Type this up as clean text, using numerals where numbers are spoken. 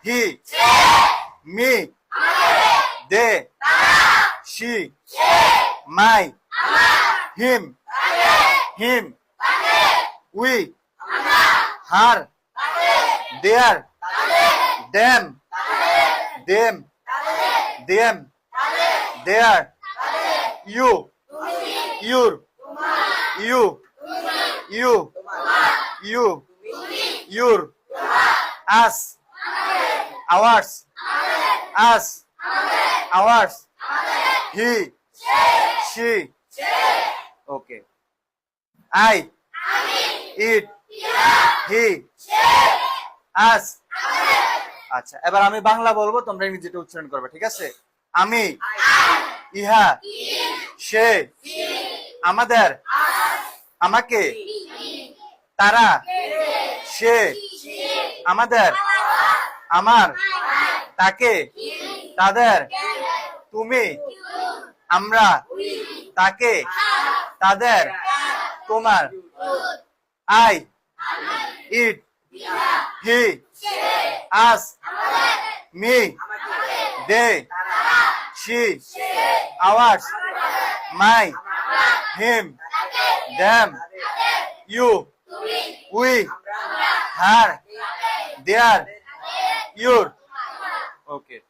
He, me, they, she, my, him, him, we, her, there, them, them, them, there, you, your, you, you, you, your, us, ours, us, ours, he, she, okay, I, it, he, us. আচ্ছা, এবার আমি বাংলা বলবো, তোমরা ইংরেজিতে উচ্চারণ করবে, ঠিক আছে? আমি, ইহা, সে, আমাদের, আমাকে, তারা, সে, আমাদের, আমার, তাকে, তাদের, তুমি, আমরা, তাকে, তাদের, তোমার, I, it, he, us, me, they, she, ours, my, him, them, you, we, her, their, your. Okay.